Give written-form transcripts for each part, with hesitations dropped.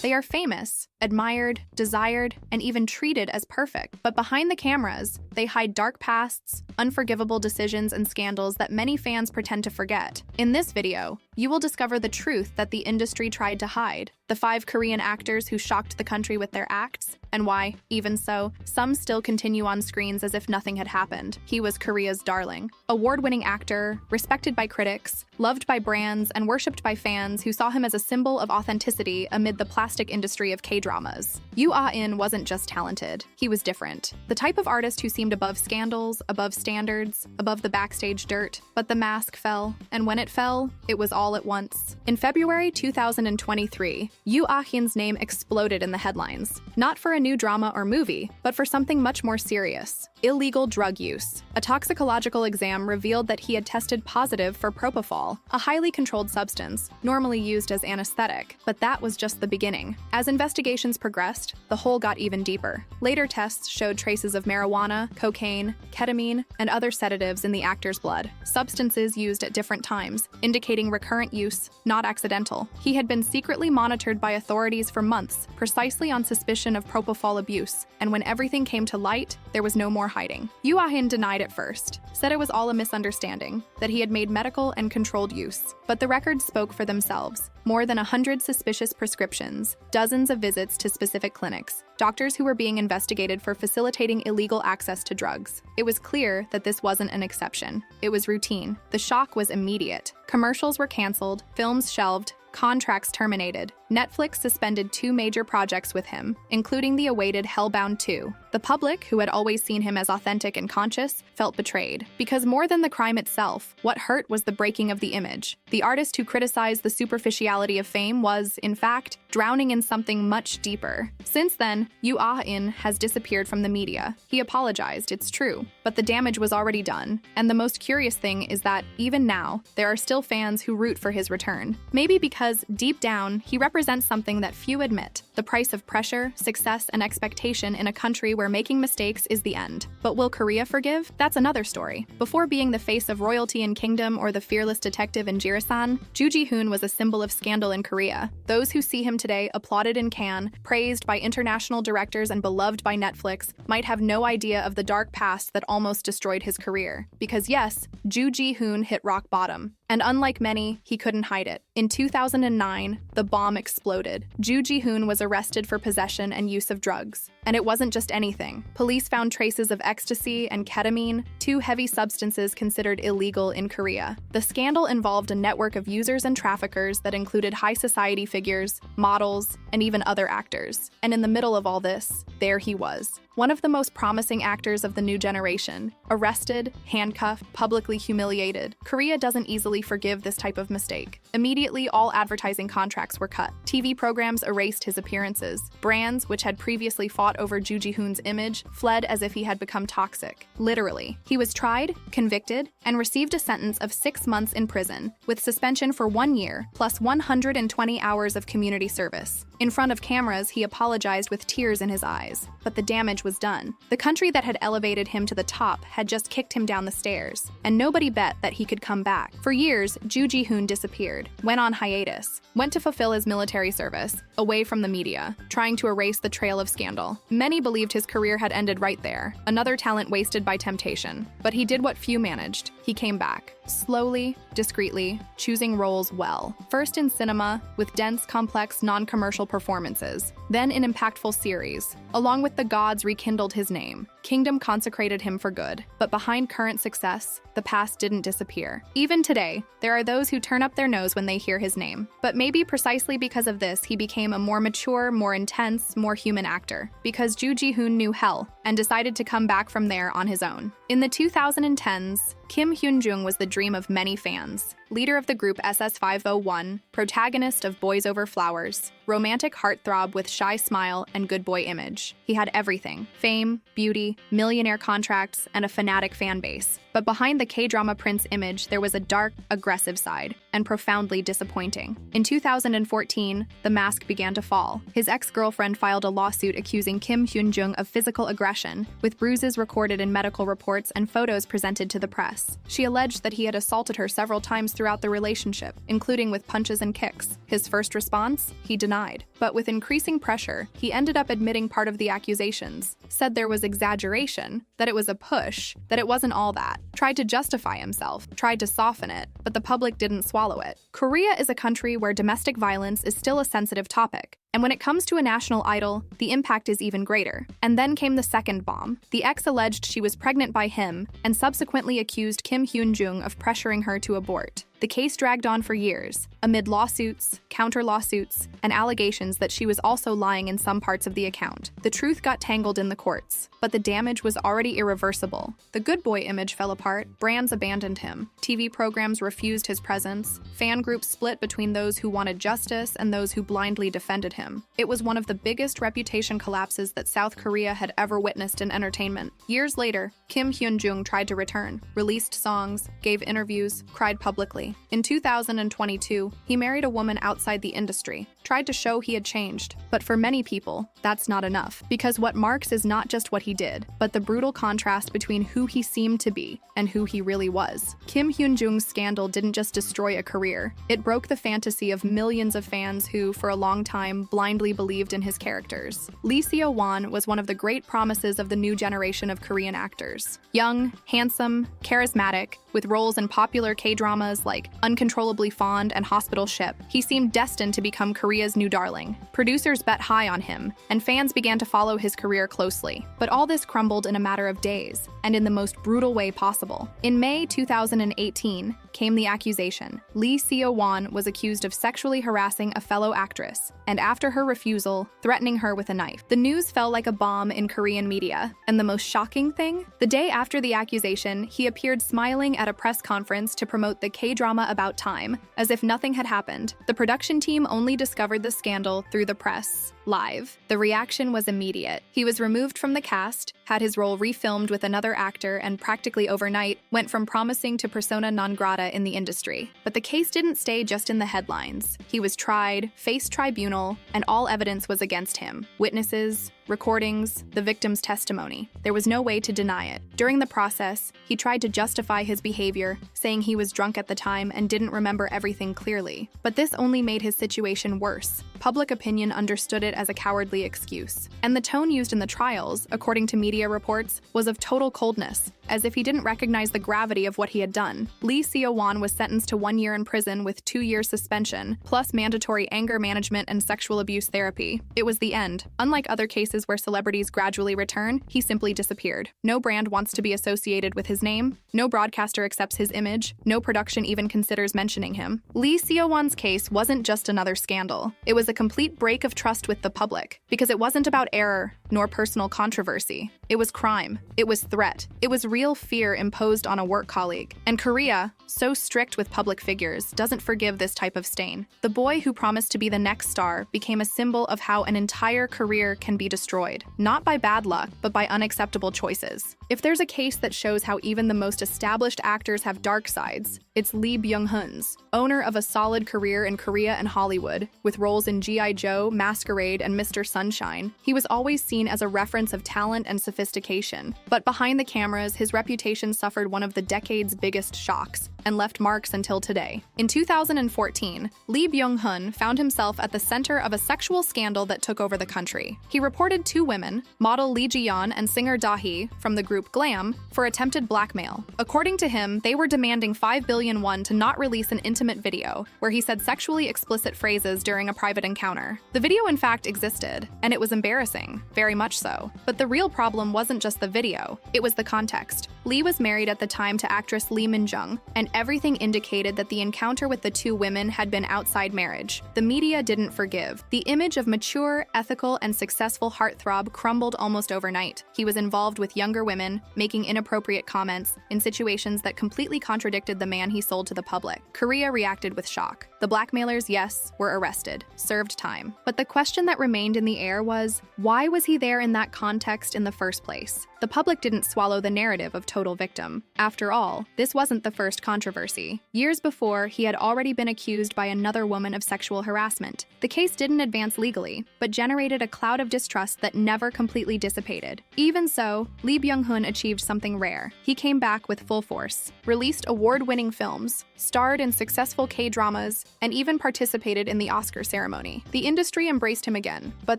They are famous, admired, desired, and even treated as perfect. But behind the cameras, they hide dark pasts, unforgivable decisions, and scandals that many fans pretend to forget. In this video, you will discover the truth that the industry tried to hide, the 5 Korean actors who shocked the country with their acts, and why, even so, some still continue on screens as if nothing had happened. He was Korea's darling. Award-winning actor, respected by critics, loved by brands, and worshipped by fans who saw him as a symbol of authenticity amid the plastic industry of K-dramas. Yoo Ah-in wasn't just talented, he was different. The type of artist who seemed above scandals, above standards, above the backstage dirt. But the mask fell, and when it fell, it was all at once. In February 2023, Yoo Ah-in's name exploded in the headlines. Not for a new drama or movie, but for something much more serious: illegal drug use. A toxicological exam revealed that he had tested positive for propofol, a highly controlled substance, normally used as anesthetic. But that was just the beginning. As investigations progressed, the hole got even deeper. Later tests showed traces of marijuana, cocaine, ketamine, and other sedatives in the actor's blood, substances used at different times, indicating recurrent use, not accidental. He had been secretly monitored by authorities for months, precisely on suspicion of propofol abuse, and when everything came to light, there was no more hiding. Yoo Ah-in denied at first, said it was all a misunderstanding, that he had made medical and controlled use. But the records spoke for themselves. More than 100 suspicious prescriptions, dozens of visits to specific clinics, doctors who were being investigated for facilitating illegal access to drugs. It was clear that this wasn't an exception. It was routine. The shock was immediate. Commercials were canceled, films shelved, contracts terminated. Netflix suspended 2 major projects with him, including the awaited Hellbound 2. The public, who had always seen him as authentic and conscious, felt betrayed. Because more than the crime itself, what hurt was the breaking of the image. The artist who criticized the superficiality of fame was, in fact, drowning in something much deeper. Since then, Yoo Ah-in has disappeared from the media. He apologized, it's true, but the damage was already done. And the most curious thing is that, even now, there are still fans who root for his return. Maybe because, deep down, he represents something that few admit: the price of pressure, success, and expectation in a country where making mistakes is the end. But will Korea forgive? That's another story. Before being the face of royalty in Kingdom or the fearless detective in Jirisan, Joo Ji-hoon was a symbol of scandal in Korea. Those who see him today, applauded in Cannes, praised by international directors, and beloved by Netflix, might have no idea of the dark past that almost destroyed his career. Because yes, Joo Ji-hoon hit rock bottom. And unlike many, he couldn't hide it. In 2009, the bomb exploded. Joo Ji-hoon was arrested for possession and use of drugs. And it wasn't just anything. Police found traces of ecstasy and ketamine, 2 heavy substances considered illegal in Korea. The scandal involved a network of users and traffickers that included high society figures, models, and even other actors. And in the middle of all this, there he was. One of the most promising actors of the new generation, arrested, handcuffed, publicly humiliated. Korea doesn't easily forgive this type of mistake. Immediately, all advertising contracts were cut. TV programs erased his appearances. Brands, which had previously fought over Joo Ji-hoon's image, fled as if he had become toxic. Literally. He was tried, convicted, and received a sentence of 6 months in prison, with suspension for 1 year, plus 120 hours of community service. In front of cameras, he apologized with tears in his eyes. But the damage was done. The country that had elevated him to the top had just kicked him down the stairs, and nobody bet that he could come back. For years, Joo Ji-hoon disappeared, went on hiatus, went to fulfill his military service, away from the media, trying to erase the trail of scandal. Many believed his career had ended right there, another talent wasted by temptation. But he did what few managed. He came back. Slowly, discreetly, choosing roles well. First in cinema, with dense, complex, non-commercial performances. Then in impactful series. Along with The Gods rekindled his name. Kingdom consecrated him for good. But behind current success, the past didn't disappear. Even today, there are those who turn up their nose when they hear his name. But maybe precisely because of this, he became a more mature, more intense, more human actor. Because Joo Ji-hoon knew hell, and decided to come back from there on his own. In the 2010s, Kim Hyun-jung was the dream of many fans. Leader of the group SS501, protagonist of Boys Over Flowers, romantic heartthrob with shy smile and good boy image. He had everything: fame, beauty, millionaire contracts, and a fanatic fan base. But behind the K-drama prince image, there was a dark, aggressive side, and profoundly disappointing. In 2014, the mask began to fall. His ex-girlfriend filed a lawsuit accusing Kim Hyun-jung of physical aggression, with bruises recorded in medical reports and photos presented to the press. She alleged that he had assaulted her several times throughout the relationship, including with punches and kicks. His first response? He denied. But with increasing pressure, he ended up admitting part of the accusations, said there was exaggeration, that it was a push, that it wasn't all that, tried to justify himself, tried to soften it, but the public didn't swallow it. Korea is a country where domestic violence is still a sensitive topic. And when it comes to a national idol, the impact is even greater. And then came the second bomb. The ex alleged she was pregnant by him and subsequently accused Kim Hyun-jung of pressuring her to abort. The case dragged on for years, amid lawsuits, counter-lawsuits, and allegations that she was also lying in some parts of the account. The truth got tangled in the courts, but the damage was already irreversible. The good boy image fell apart, brands abandoned him, TV programs refused his presence, fan groups split between those who wanted justice and those who blindly defended him. It was one of the biggest reputation collapses that South Korea had ever witnessed in entertainment. Years later, Kim Hyun-jung tried to return, released songs, gave interviews, cried publicly. In 2022, he married a woman outside the industry, tried to show he had changed. But for many people, that's not enough, because what marks is not just what he did, but the brutal contrast between who he seemed to be and who he really was. Kim Hyun-jung's scandal didn't just destroy a career, it broke the fantasy of millions of fans who, for a long time, blindly believed in his characters. Lee Seo-won was one of the great promises of the new generation of Korean actors. Young, handsome, charismatic, with roles in popular K-dramas like Uncontrollably Fond and Hospital Ship, he seemed destined to become Korea's new darling. Producers bet high on him, and fans began to follow his career closely. But all this crumbled in a matter of days, and in the most brutal way possible. In May 2018, came the accusation. Lee Seo-won was accused of sexually harassing a fellow actress, and after her refusal, threatening her with a knife. The news fell like a bomb in Korean media, and the most shocking thing? The day after the accusation, he appeared smiling at a press conference to promote the K-drama About Time, as if nothing had happened. The production team only discovered the scandal through the press, live. The reaction was immediate. He was removed from the cast, had his role refilmed with another actor, and practically overnight, went from promising to persona non grata in the industry. But the case didn't stay just in the headlines. He was tried, faced tribunal, and all evidence was against him. Witnesses, recordings, the victim's testimony. There was no way to deny it. During the process, he tried to justify his behavior, saying he was drunk at the time and didn't remember everything clearly. But this only made his situation worse. Public opinion understood it as a cowardly excuse. And the tone used in the trials, according to media reports, was of total coldness, as if he didn't recognize the gravity of what he had done. Lee Seo-won was sentenced to 1 year in prison with 2 years suspension, plus mandatory anger management and sexual abuse therapy. It was the end. Unlike other cases where celebrities gradually return, he simply disappeared. No brand wants to be associated with his name, no broadcaster accepts his image, no production even considers mentioning him. Lee Seo-won's case wasn't just another scandal. It was a complete break of trust with the public, because it wasn't about error nor personal controversy. It was crime. It was threat. It was real fear imposed on a work colleague. And Korea, so strict with public figures, doesn't forgive this type of stain. The boy who promised to be the next star became a symbol of how an entire career can be destroyed, not by bad luck, but by unacceptable choices. If there's a case that shows how even the most established actors have dark sides, it's Lee Byung-hun's. Owner of a solid career in Korea and Hollywood, with roles in G.I. Joe, Masquerade, and Mr. Sunshine, he was always seen as a reference of talent and sophistication. But behind the cameras, his reputation suffered one of the decade's biggest shocks, and left marks until today. In 2014, Lee Byung-hun found himself at the center of a sexual scandal that took over the country. He reported 2 women, model Lee Ji-yeon and singer Da-hee from the group Glam, for attempted blackmail. According to him, they were demanding 5 billion won to not release an intimate video where he said sexually explicit phrases during a private encounter. The video in fact existed, and it was embarrassing, very much so. But the real problem wasn't just the video, it was the context. Lee was married at the time to actress Lee Min-jung, and everything indicated that the encounter with the 2 women had been outside marriage. The media didn't forgive. The image of mature, ethical, and successful heartthrob crumbled almost overnight. He was involved with younger women, making inappropriate comments in situations that completely contradicted the man he sold to the public. Korea reacted with shock. The blackmailers, yes, were arrested, served time. But the question that remained in the air was, why was he there in that context in the first place? the public didn't swallow the narrative of total victim. After all, this wasn't the first controversy. Years before, he had already been accused by another woman of sexual harassment. The case didn't advance legally, but generated a cloud of distrust that never completely dissipated. Even so, Lee Byung-hun achieved something rare. He came back with full force, released award-winning films, starred in successful K-dramas, and even participated in the Oscar ceremony. The industry embraced him again, but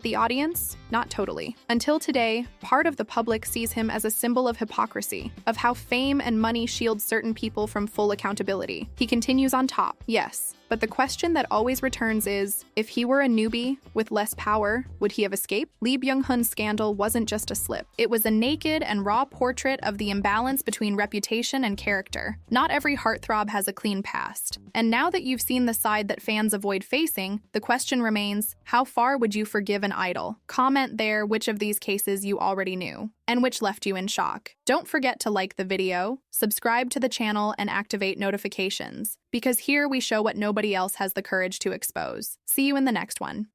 the audience, not totally. Until today, part of the public sees him as a symbol of hypocrisy, of how fame and money shield certain people from full accountability. He continues on top, yes, but the question that always returns is, if he were a newbie with less power, would he have escaped? Lee Byung-hun's scandal wasn't just a slip. It was a naked and raw portrait of the imbalance between reputation and character. Not every heartthrob has a clean past. And now that you've seen the side that fans avoid facing, the question remains, how far would you forgive an idol? Comment there which of these cases you already knew, and which left you in shock. Don't forget to like the video, subscribe to the channel, and activate notifications, because here we show what nobody else has the courage to expose. See you in the next one.